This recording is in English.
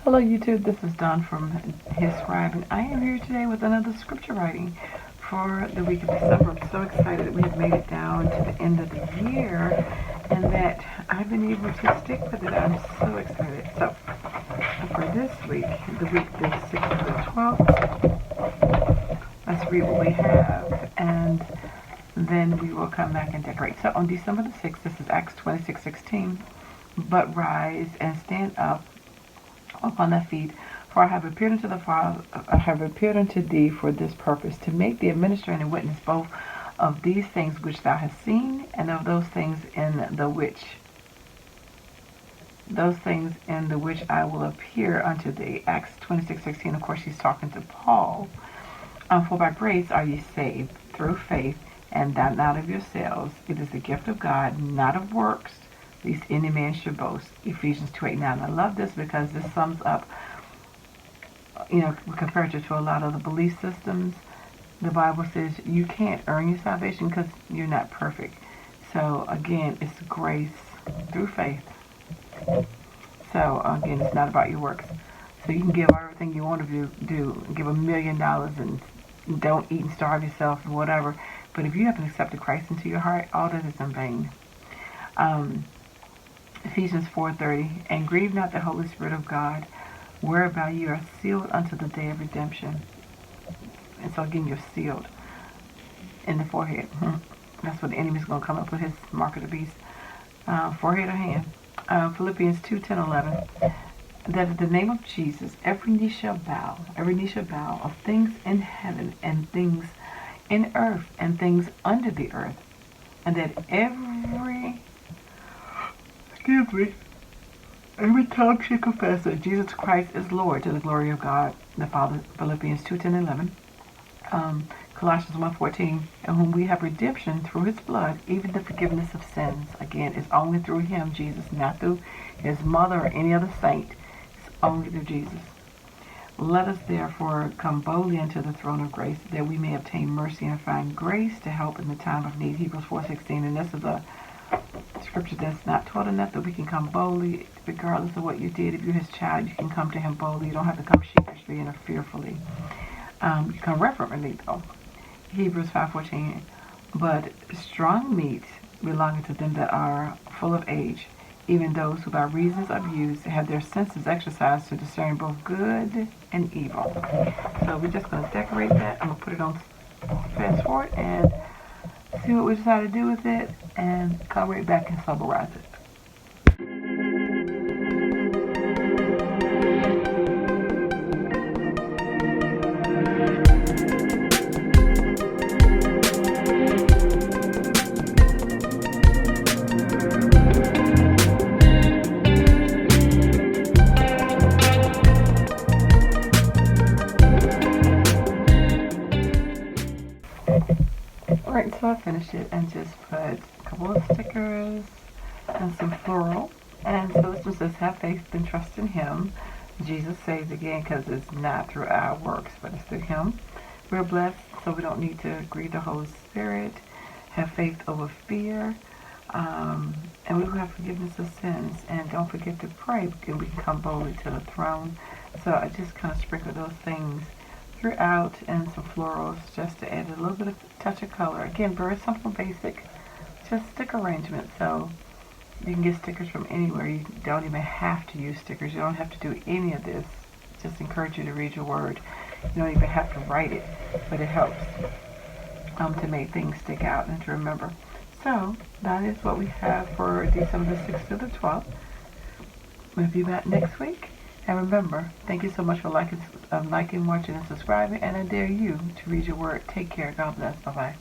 Hello YouTube, this is Dawn from hzscribe, and I am here today with another scripture writing for the week of December. I'm so excited that we have made it down to the end of the year and that I've been able to stick with it. I'm so excited. So, for this week, the 6th to the 12th, let's read what we have and then we will come back and decorate. So on December the 6th, this is Acts 26:16, but rise and stand up upon thy feet, for I have appeared unto the Father, I have appeared unto thee for this purpose, to make thee a minister and a witness both of these things which thou hast seen, and of those things in the which I will appear unto thee. Acts 26:16. Of course, he's talking to Paul. For by grace are ye saved through faith, and that not of yourselves. It is the gift of God, not of works, lest any man should boast. Ephesians 2:8-9. I love this because this sums up, compared to a lot of the belief systems. The Bible says you can't earn your salvation because you're not perfect. So again, it's grace through faith. So again, it's not about your works. So you can give everything you want to do, give $1 million and don't eat and starve yourself or whatever. But if you haven't accepted Christ into your heart, all that is in vain. Ephesians 4:30, and grieve not the Holy Spirit of God, whereby you are sealed unto the day of redemption. And so again, you're sealed in the forehead. That's what the enemy's going to come up with, his mark of the beast, forehead or hand. Philippians 2:10-11, that at the name of Jesus, every knee shall bow of things in heaven and things in earth and things under the earth, and that every tongue should confess that Jesus Christ is Lord, to the glory of God the Father. Philippians 2:10-11. Colossians 1:14, in whom we have redemption through his blood, even the forgiveness of sins. Again, it's only through him, Jesus, not through his mother or any other saint. It's only through Jesus. Let us therefore come boldly unto the throne of grace, that we may obtain mercy and find grace to help in the time of need. Hebrews 4:16, and this is a scripture that's not taught enough, that we can come boldly regardless of what you did. If you're his child, you can come to him boldly. You don't have to come sheepishly and fearfully. You come reverently though. Hebrews 5:14, but strong meat belonging to them that are full of age, even those who by reasons of use have their senses exercised to discern both good and evil. So we're just going to decorate that. I'm going to put it on fast forward and see what we decide to do with it, and come right back and summarize it. Alright, so I finished it and just put a couple of stickers and some floral. And so this one says, have faith and trust in him. Jesus saves again, because it's not through our works, but it's through him. We're blessed, so we don't need to grieve the Holy Spirit. Have faith over fear. And we will have forgiveness of sins. And don't forget to pray, because we can come boldly to the throne. So I just kind of sprinkled those things throughout, and some florals just to add a little bit of touch of color. Again, very simple, basic, just stick arrangement. So you can get stickers from anywhere. You don't even have to use stickers. You don't have to do any of this. Just encourage you to read your word. You don't even have to write it, but it helps to make things stick out and to remember. So that is what we have for December the 6th to the 12th. We'll be back next week. And remember, thank you so much for liking, watching, and subscribing. And I dare you to read your word. Take care. God bless. Bye-bye.